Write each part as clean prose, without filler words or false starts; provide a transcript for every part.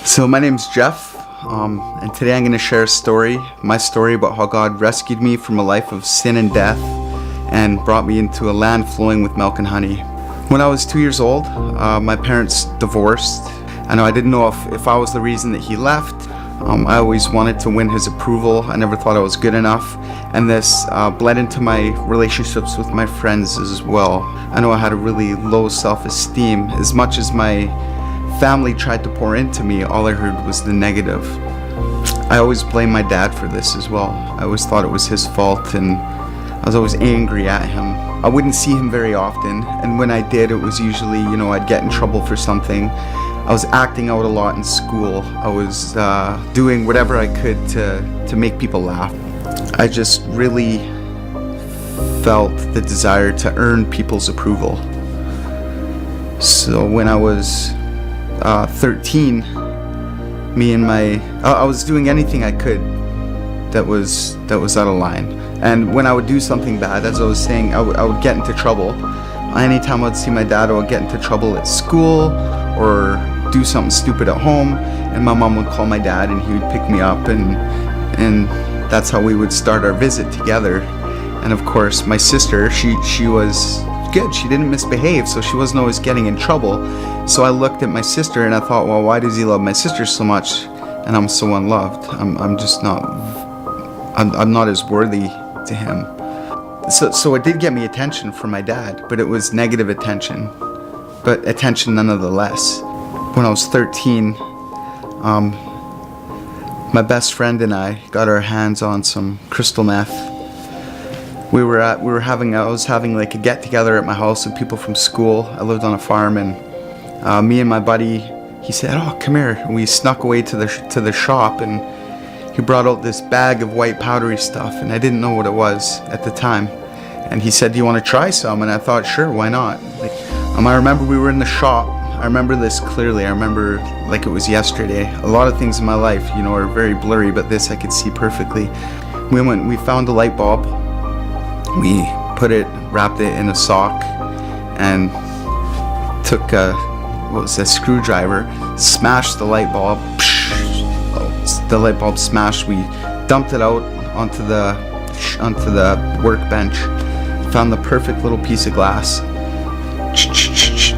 So my name's Jeff, and today I'm going to share my story about how God rescued me from a life of sin and death and brought me into a land flowing with milk and honey. When I was 2 years old, my parents divorced. I didn't know if I was the reason that he left. I always wanted to win his approval. I never thought I was good enough, and this bled into my relationships with my friends as well. I know I had a really low self-esteem. As much as my family tried to pour into me, all I heard was the negative. I always blamed my dad for this as well. I always thought it was his fault, and I was always angry at him. I wouldn't see him very often, and when I did, it was usually, I'd get in trouble for something. I was acting out a lot in school. I was doing whatever I could to make people laugh. I just really felt the desire to earn people's approval. So when I was 13, I was doing anything I could that was out of line. And when I would do something bad, as I was saying, I would get into trouble. Anytime I'd see my dad, I would get into trouble at school or do something stupid at home, and my mom would call my dad and he would pick me up, and that's how we would start our visit together. And of course my sister, she was good. She didn't misbehave, so she wasn't always getting in trouble. So I looked at my sister and I thought, well, why does he love my sister so much and I'm so unloved? I'm just not, I'm not as worthy to him. So it did get me attention from my dad, but it was negative attention, but attention nonetheless. When I was 13, my best friend and I got our hands on some crystal meth. I was having like a get together at my house with people from school. I lived on a farm, and me and my buddy, he said, "Oh, come here." And we snuck away to the shop, and he brought out this bag of white powdery stuff, and I didn't know what it was at the time. And he said, "Do you want to try some?" And I thought, sure, why not? I remember we were in the shop. I remember this clearly. I remember like it was yesterday. A lot of things in my life, are very blurry, but this I could see perfectly. We found a light bulb. We wrapped it in a sock, and took a screwdriver, smashed the light bulb. The light bulb smashed. We dumped it out onto the workbench. Found the perfect little piece of glass.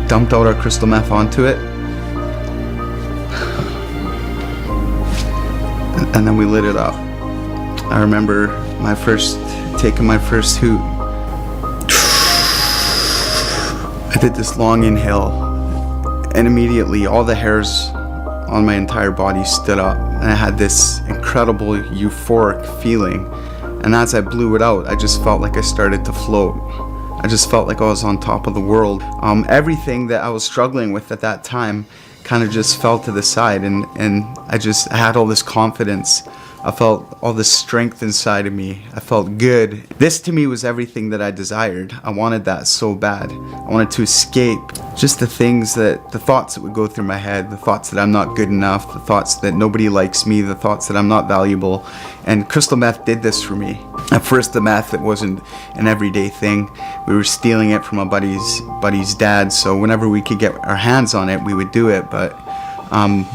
Dumped out our crystal meth onto it, and then we lit it up. I remember taking my first hoot. I did this long inhale, and immediately all the hairs on my entire body stood up, and I had this incredible euphoric feeling. And as I blew it out, I just felt like I started to float. I just felt like I was on top of the world. Everything that I was struggling with at that time kind of just fell to the side, and I had all this confidence. I felt all this strength inside of me. I felt good. This to me was everything that I desired. I wanted that so bad. I wanted to escape just the thoughts that would go through my head, the thoughts that I'm not good enough, the thoughts that nobody likes me, the thoughts that I'm not valuable. And crystal meth did this for me. At first, the meth, it wasn't an everyday thing. We were stealing it from a buddy's dad, so whenever we could get our hands on it, we would do it. But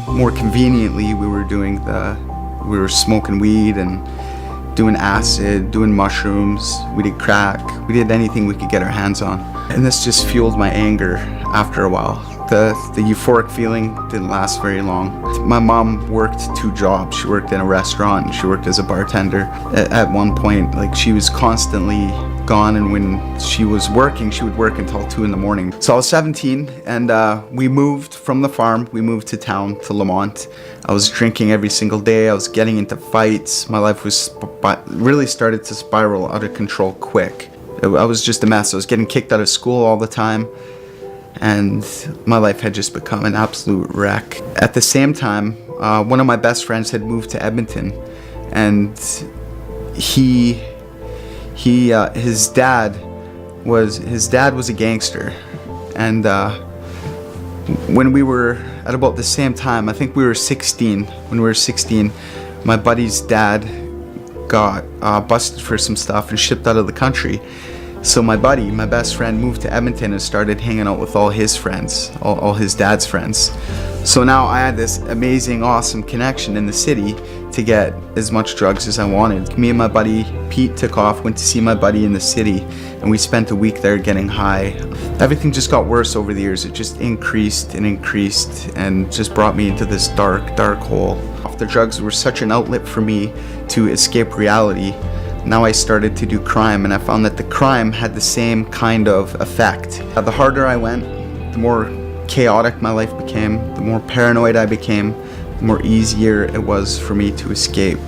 more conveniently, we were smoking weed and doing acid, doing mushrooms. We did crack. We did anything we could get our hands on. And this just fueled my anger after a while. The euphoric feeling didn't last very long. My mom worked 2 jobs. She worked in a restaurant and she worked as a bartender. At one point, she was constantly gone, and when she was working, she would work until 2 a.m. So I was 17, and we moved from the farm. We moved to town, to Lamont. I was drinking every single day. I was getting into fights. My life was really started to spiral out of control quick. I was just a mess. I was getting kicked out of school all the time, and my life had just become an absolute wreck. At the same time, one of my best friends had moved to Edmonton, and his dad was a gangster. And when we were at about the same time, I think we were 16. When we were 16, my buddy's dad got busted for some stuff and shipped out of the country. So my best friend, moved to Edmonton and started hanging out with all his friends, all his dad's friends. So now I had this amazing, awesome connection in the city to get as much drugs as I wanted. Me and my buddy Pete took off, went to see my buddy in the city, and we spent a week there getting high. Everything just got worse over the years. It just increased and just brought me into this dark, dark hole. The drugs were such an outlet for me to escape reality. Now I started to do crime, and I found that the crime had the same kind of effect. The harder I went, the more chaotic my life became, the more paranoid I became, the more easier it was for me to escape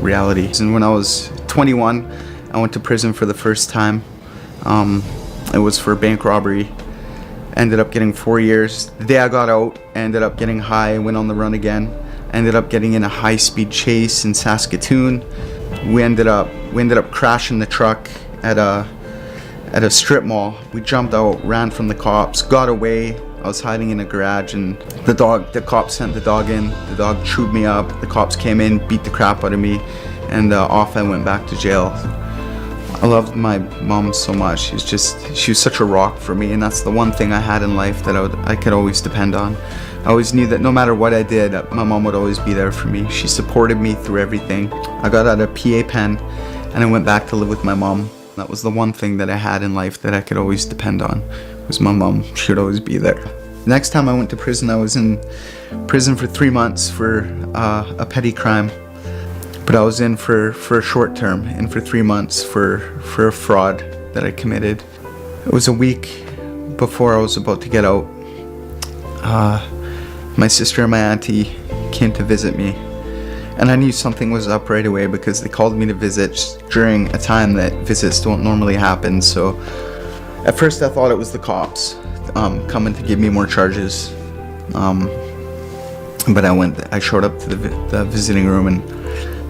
reality. And when I was 21, I went to prison for the first time. It was for bank robbery. Ended up getting 4 years. The day I got out, I ended up getting high, went on the run again. Ended up getting in a high-speed chase in Saskatoon. We ended up crashing the truck at a strip mall. We jumped out, ran from the cops, got away. I was hiding in a garage, and the cops sent the dog in. The dog chewed me up. The cops came in, beat the crap out of me, and off I went back to jail. I loved my mom so much. She was such a rock for me, and that's the one thing I had in life that I could always depend on. I always knew that no matter what I did, my mom would always be there for me. She supported me through everything. I got out of PA Pen, and I went back to live with my mom. That was the one thing that I had in life that I could always depend on, was my mom. She would always be there. Next time I went to prison, I was in prison for 3 months for a petty crime. But I was in for a short term, in for 3 months for a fraud that I committed. It was a week before I was about to get out. My sister and my auntie came to visit me. And I knew something was up right away because they called me to visit during a time that visits don't normally happen. So at first I thought it was the cops coming to give me more charges. But I showed up to the visiting room, and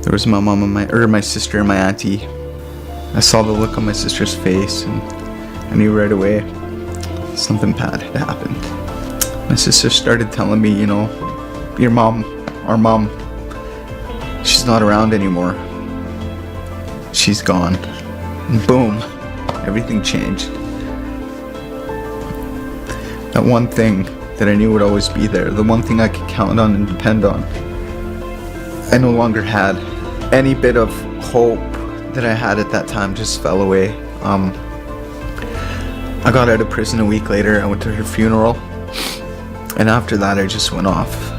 there was my mom and my sister and my auntie. I saw the look on my sister's face, and I knew right away something bad had happened. My sister started telling me, our mom, she's not around anymore. She's gone. And boom, everything changed. That one thing that I knew would always be there, the one thing I could count on and depend on, I no longer had. Any bit of hope that I had at that time just fell away. I got out of prison a week later. I went to her funeral, and after that I just went off.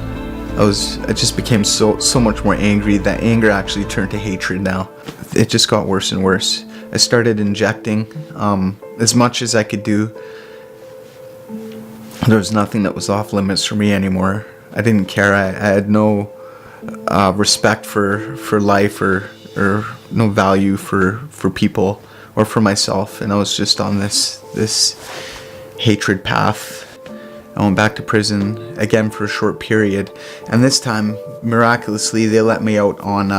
I just became so much more angry. That anger actually turned to hatred now. It just got worse and worse. I started injecting as much as I could do. There was nothing that was off limits for me anymore. I didn't care. I had no respect for life or no value for people or for myself, and I was just on this hatred path. I went back to prison again for a short period, and this time miraculously they let me out on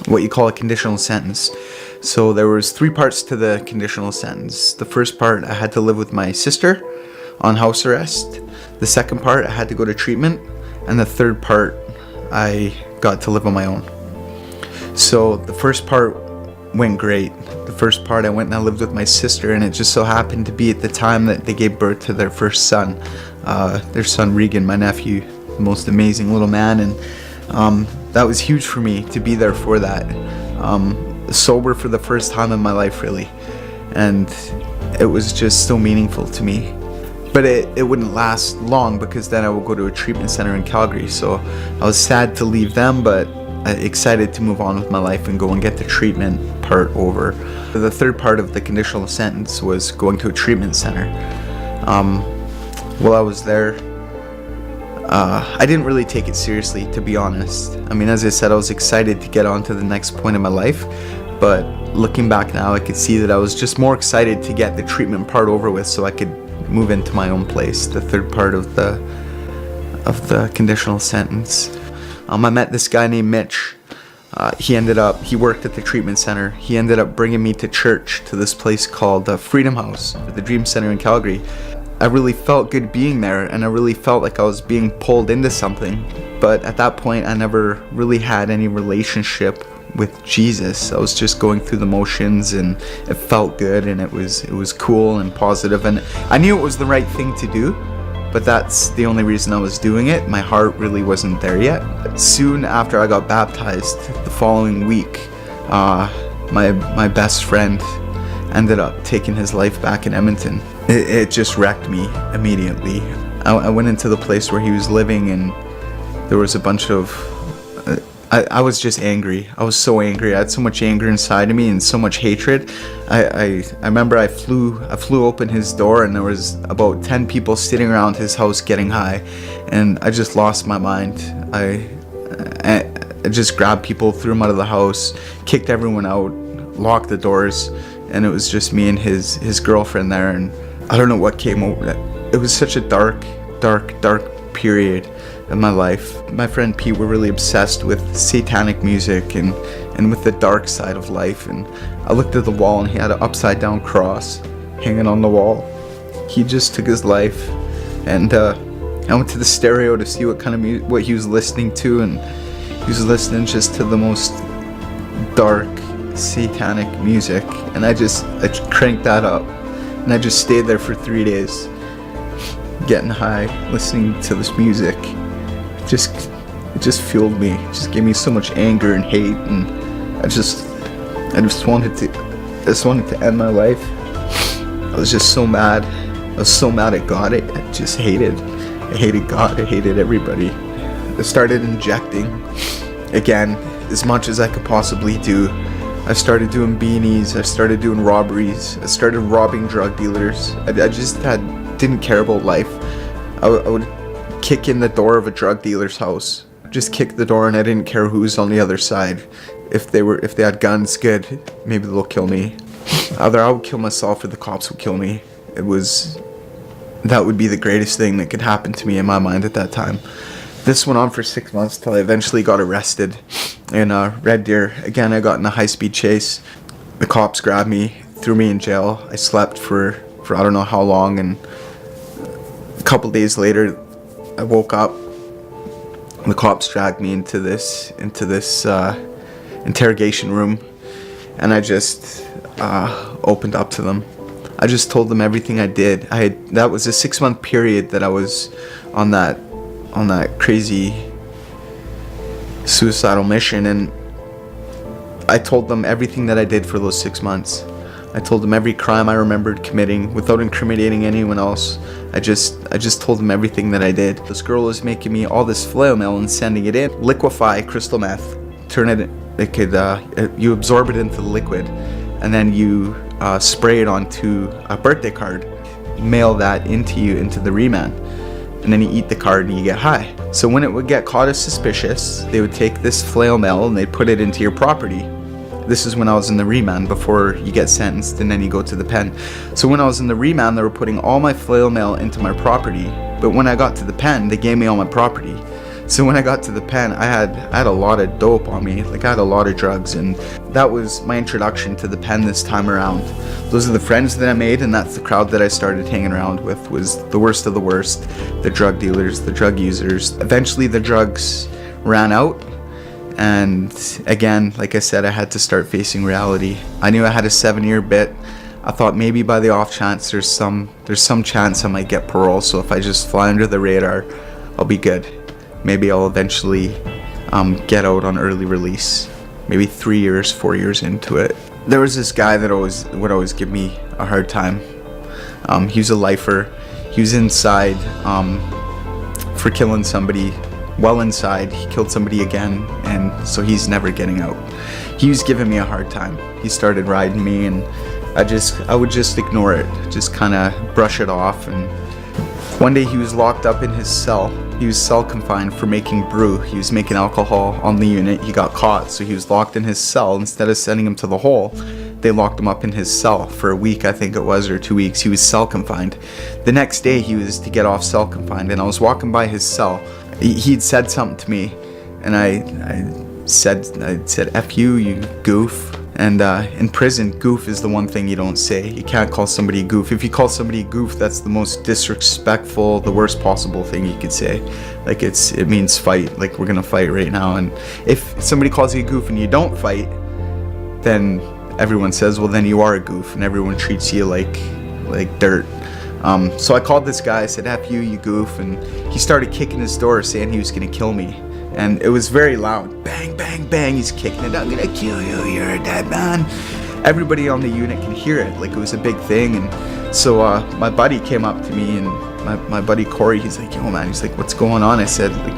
what you call a conditional sentence. So there was 3 parts to the conditional sentence. The first part, I had to live with my sister on house arrest. The second part, I had to go to treatment. And the third part, I got to live on my own. So the first part went great. The first part, I went and I lived with my sister, and it just so happened to be at the time that they gave birth to their first son. Their son Regan, my nephew, the most amazing little man, and that was huge for me to be there for that. Sober for the first time in my life, really. And it was just so meaningful to me. But it wouldn't last long, because then I would go to a treatment center in Calgary. So I was sad to leave them, but excited to move on with my life and go and get the treatment part over. The third part of the conditional sentence was going to a treatment center. While I was there, I didn't really take it seriously, to be honest. I mean, as I said, I was excited to get on to the next point in my life. But looking back now, I could see that I was just more excited to get the treatment part over with so I could move into my own place, the third part of the conditional sentence. I met this guy named Mitch. He worked at the treatment center. He ended up bringing me to church, to this place called Freedom House, the Dream Center in Calgary. I really felt good being there, and I really felt like I was being pulled into something. But at that point, I never really had any relationship with Jesus. I was just going through the motions, and it felt good, and it was cool and positive, and I knew it was the right thing to do. but that's the only reason I was doing it. My heart really wasn't there yet. Soon after I got baptized, the following week, my best friend ended up taking his life back in Edmonton. It just wrecked me immediately. I went into the place where he was living, and there was a bunch of I was just angry. I was so angry. I had so much anger inside of me and so much hatred. I remember I flew open his door, and there was about 10 people sitting around his house getting high, and I just lost my mind. I just grabbed people, threw them out of the house, kicked everyone out, locked the doors, and it was just me and his girlfriend there. And I don't know what came over. It was such a dark period in my life. My friend Pete were really obsessed with satanic music and with the dark side of life. And I looked at the wall, and he had an upside down cross hanging on the wall. He just took his life. And I went to the stereo to see what kind of what he was listening to, and he was listening just to the most dark satanic music. And I cranked that up, and I just stayed there for 3 days, getting high, listening to this music. It just fueled me. It just gave me so much anger and hate, and I just wanted to end my life. I was just so mad. I was so mad at God. I hated God. I hated everybody. I started injecting again as much as I could possibly do. I started doing beanies. I started doing robberies. I started robbing drug dealers. I didn't care about life. I would kick in the door of a drug dealer's house. Just kick the door, and I didn't care who was on the other side. If they had guns, good. Maybe they'll kill me. Either I would kill myself, or the cops would kill me. That would be the greatest thing that could happen to me in my mind at that time. This went on for 6 months till I eventually got arrested in Red Deer. Again, I got in a high-speed chase. The cops grabbed me, threw me in jail. I slept for I don't know how long, and a couple days later, I woke up. The cops dragged me into this interrogation room, and I just opened up to them. I just told them everything I did. That was a 6-month period that I was on that crazy suicidal mission, and I told them everything that I did for those 6 months. I told them every crime I remembered committing without incriminating anyone else. I just told them everything that I did. This girl was making me all this flail mail and sending it in. Liquefy crystal meth. Turn it. You absorb it into the liquid, and then you spray it onto a birthday card. Mail that into the remand, and then you eat the card and you get high. So when it would get caught as suspicious, they would take this flail mail and they'd put it into your property. This is when I was in the remand before you get sentenced and then you go to the pen. So when I was in the remand, they were putting all my flail mail into my property. But when I got to the pen, they gave me all my property. So when I got to the pen, I had a lot of dope on me. Like, I had a lot of drugs, and that was my introduction to the pen this time around. Those are the friends that I made, and that's the crowd that I started hanging around with, was the worst of the worst, the drug dealers, the drug users. Eventually the drugs ran out. And again, like I said, I had to start facing reality. I knew I had a 7-year bit. I thought maybe by the off chance there's some chance I might get parole. So if I just fly under the radar, I'll be good. Maybe I'll eventually get out on early release. Maybe 3 years, 4 years into it. There was this guy that would always give me a hard time. He was a lifer. He was inside for killing somebody. Well inside, he killed somebody again, and so he's never getting out. He was giving me a hard time. He started riding me, and I would just ignore it, just kind of brush it off. And one day he was locked up in his cell. He was cell confined for making brew. He was making alcohol on the unit. He got caught, so he was locked in his cell. Instead of sending him to the hole, they locked him up in his cell for a week, I think it was, or 2 weeks. He was cell confined. The next day he was to get off cell confined, and I was walking by his cell. He'd said something to me, and I said F you, you goof. And in prison, goof is the one thing you don't say. You can't call somebody goof. If you call somebody goof, that's the most disrespectful, the worst possible thing you could say. Like, it means fight. Like, we're gonna fight right now. And if somebody calls you a goof and you don't fight, then everyone says, well, then you are a goof, and everyone treats you like dirt. So I called this guy, I said, F you, you goof, and he started kicking his door saying he was gonna kill me. And it was very loud. Bang, bang, bang, he's kicking it. I'm gonna kill you, you're a dead man. Everybody on the unit can hear it, like it was a big thing. And so my buddy came up to me, and my buddy Corey, he's like, yo man, he's like, what's going on? I said, like,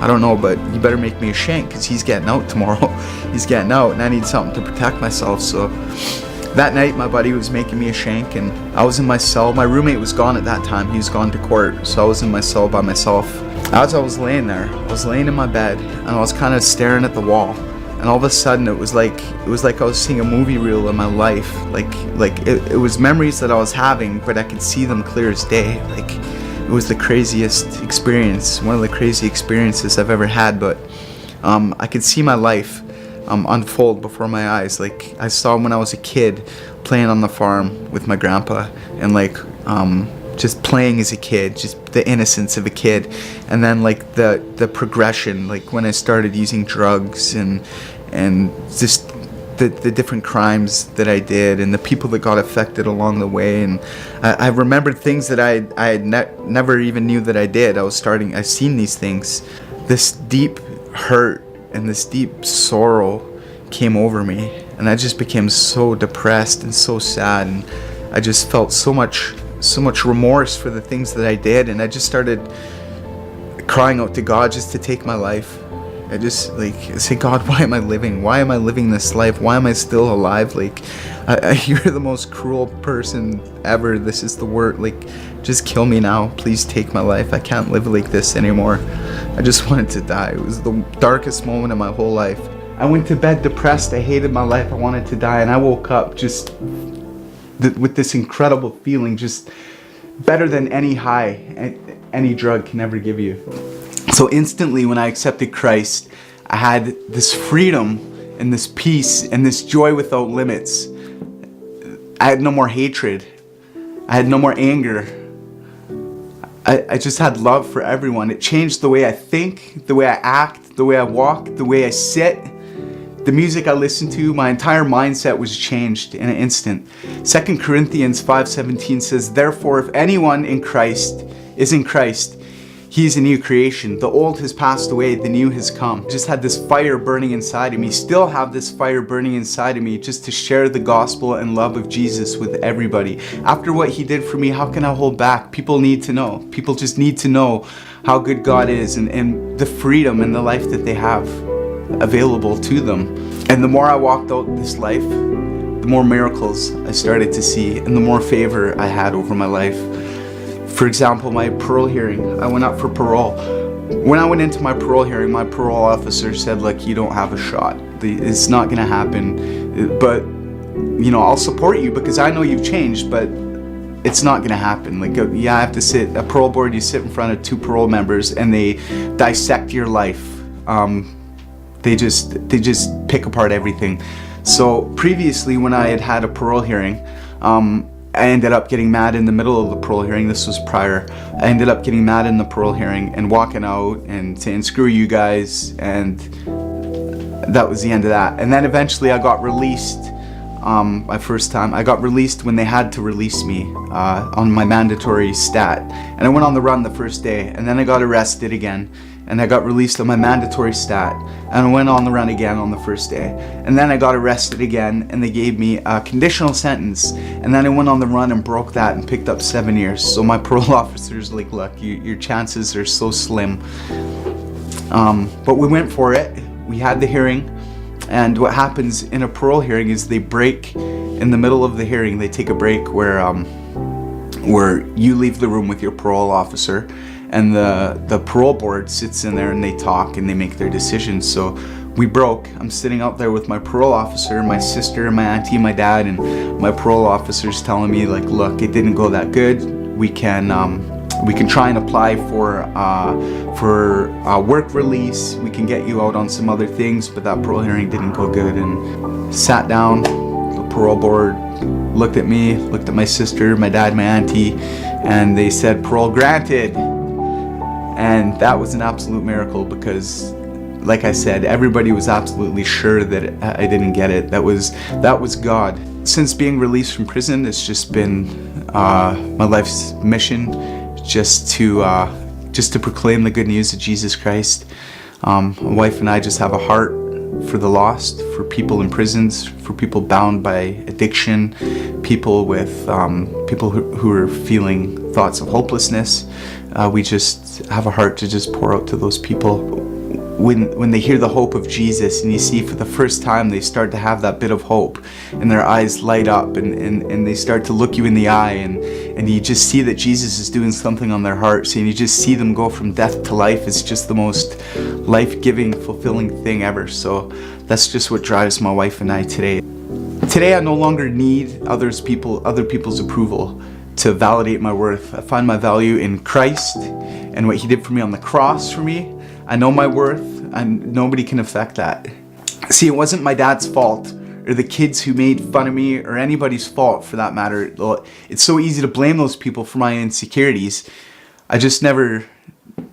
I don't know, but you better make me a shank, because he's getting out tomorrow. He's getting out, and I need something to protect myself. So that night, my buddy was making me a shank, and I was in my cell. My roommate was gone at that time. He was gone to court, so I was in my cell by myself. As I was laying there, I was laying in my bed, and I was kind of staring at the wall. And all of a sudden, it was like I was seeing a movie reel in my life. Like it was memories that I was having, but I could see them clear as day. Like it was the craziest experience, one of the crazy experiences I've ever had. But I could see my life unfold before my eyes. Like I saw when I was a kid playing on the farm with my grandpa, and like just playing as a kid, just the innocence of a kid. And then like the progression, like when I started using drugs and just the different crimes that I did, and the people that got affected along the way. And I remembered things that I never even knew that I did. I've seen these things. This deep hurt and this deep sorrow came over me, and I just became so depressed and so sad, and I just felt so much remorse for the things that I did, and I just started crying out to God just to take my life. I just say, God, why am I living? Why am I living this life? Why am I still alive? Like, you're the most cruel person ever. This is the word. Like, just kill me now. Please take my life. I can't live like this anymore. I just wanted to die. It was the darkest moment of my whole life. I went to bed depressed. I hated my life. I wanted to die. And I woke up just with this incredible feeling, just better than any high any drug can ever give you. So instantly when I accepted Christ, I had this freedom and this peace and this joy without limits. I had no more hatred. I had no more anger. I just had love for everyone. It changed the way I think, the way I act, the way I walk, the way I sit. The music I listened to, my entire mindset was changed in an instant. 2 Corinthians 5:17 says, therefore, if anyone is in Christ, he is a new creation. The old has passed away, the new has come. Just had this fire burning inside of me. Still have this fire burning inside of me, just to share the gospel and love of Jesus with everybody. After what he did for me, how can I hold back? People need to know. People just need to know how good God is, and the freedom and the life that they have available to them. And the more I walked out this life, the more miracles I started to see, and the more favor I had over my life. For example, my parole hearing, I went up for parole. When I went into my parole hearing, my parole officer said, look, you don't have a shot. It's not gonna happen, but I'll support you because I know you've changed, but it's not gonna happen. Like, yeah, I have to sit, a parole board, you sit in front of 2 parole members and they dissect your life. They just pick apart everything. So previously, when I had a parole hearing, I ended up getting mad in the middle of the parole hearing. This was prior. I ended up getting mad in the parole hearing and walking out and saying, screw you guys, and that was the end of that. And then eventually I got released. My first time, I got released when they had to release me on my mandatory stat. And I went on the run the first day, and then I got arrested again. And I got released on my mandatory stat, and I went on the run again on the first day. And then I got arrested again, and they gave me a conditional sentence. And then I went on the run and broke that and picked up 7 years. So my parole officer's like, look, your chances are so slim. But we went for it. We had the hearing. And what happens in a parole hearing is they break in the middle of the hearing. They take a break where you leave the room with your parole officer, and the parole board sits in there and they talk and they make their decisions. So we broke. I'm sitting out there with my parole officer, my sister, my auntie, my dad, and my parole officer's telling me, like, look, it didn't go that good. We can try and apply for work release. We can get you out on some other things, but that parole hearing didn't go good. And sat down, the parole board looked at me, looked at my sister, my dad, my auntie, and they said, parole granted. And that was an absolute miracle because, like I said, everybody was absolutely sure that I didn't get it. That was God. Since being released from prison, it's just been My life's mission just to proclaim the good news of Jesus Christ. My wife and I just have a heart for the lost, for people in prisons, for people bound by addiction, people who are feeling thoughts of hopelessness. We just have a heart to just pour out to those people. When they hear the hope of Jesus, and you see for the first time they start to have that bit of hope, and their eyes light up, and they start to look you in the eye, and you just see that Jesus is doing something on their hearts, and you just see them go from death to life. It's just the most life-giving, fulfilling thing ever. So that's just what drives my wife and I today. Today I no longer need other people's approval to validate my worth. I find my value in Christ and what He did for me on the cross for me. I know my worth, and nobody can affect that. See, it wasn't my dad's fault, or the kids who made fun of me, or anybody's fault for that matter. It's so easy to blame those people for my insecurities. I just never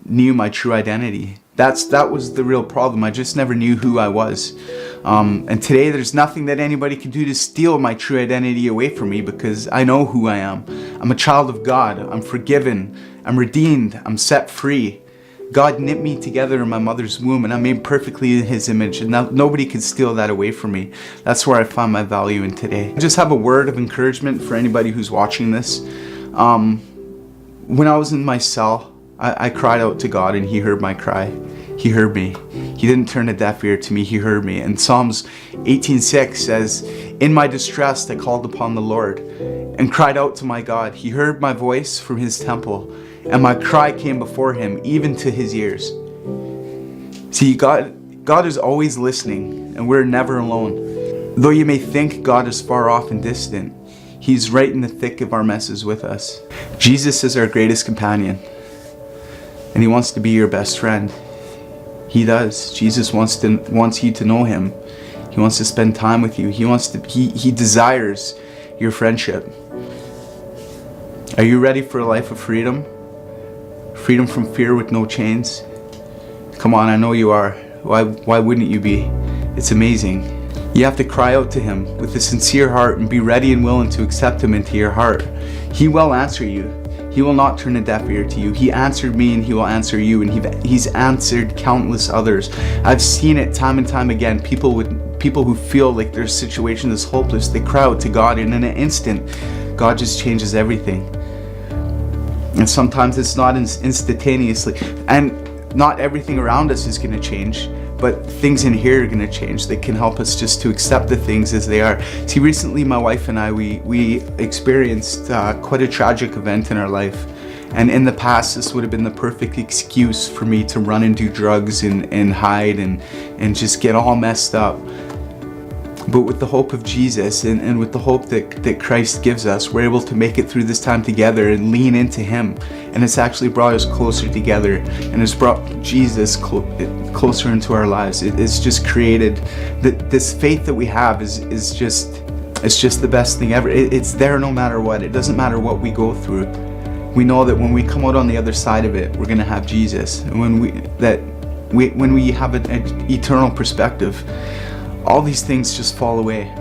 knew my true identity. That was the real problem. I just never knew who I was. And today there's nothing that anybody can do to steal my true identity away from me, because I know who I am. I'm a child of God. I'm forgiven. I'm redeemed. I'm set free. God knit me together in my mother's womb, and I'm made perfectly in His image, and nobody can steal that away from me. That's where I find my value in today. I just have a word of encouragement for anybody who's watching this. When I was in my cell, I cried out to God, and He heard my cry. He heard me. He didn't turn a deaf ear to me. He heard me. And Psalms 18:6 says, "In my distress I called upon the Lord and cried out to my God. He heard my voice from His temple, and my cry came before Him, even to His ears." See, God is always listening, and we're never alone. Though you may think God is far off and distant, He's right in the thick of our messes with us. Jesus is our greatest companion, and He wants to be your best friend. He does. Jesus wants you to know Him. He wants to spend time with you. He desires your friendship. Are you ready for a life of freedom? Freedom from fear with no chains? Come on, I know you are. Why wouldn't you be? It's amazing. You have to cry out to Him with a sincere heart and be ready and willing to accept Him into your heart. He will answer you. He will not turn a deaf ear to you. He answered me, and He will answer you, and He's answered countless others. I've seen it time and time again. People who feel like their situation is hopeless, they cry out to God, and in an instant, God just changes everything. And sometimes it's not instantaneously, and not everything around us is going to change, but things in here are going to change that can help us just to accept the things as they are. See, recently my wife and I, we experienced quite a tragic event in our life. And in the past, this would have been the perfect excuse for me to run and do drugs and hide and just get all messed up. But with the hope of Jesus and with the hope that Christ gives us, we're able to make it through this time together and lean into Him. And it's actually brought us closer together, and it's brought Jesus closer into our lives. It's just created this faith that we have is just the best thing ever. It's there no matter what. It doesn't matter what we go through. We know that when we come out on the other side of it, we're going to have Jesus. And when we have an eternal perspective, all these things just fall away.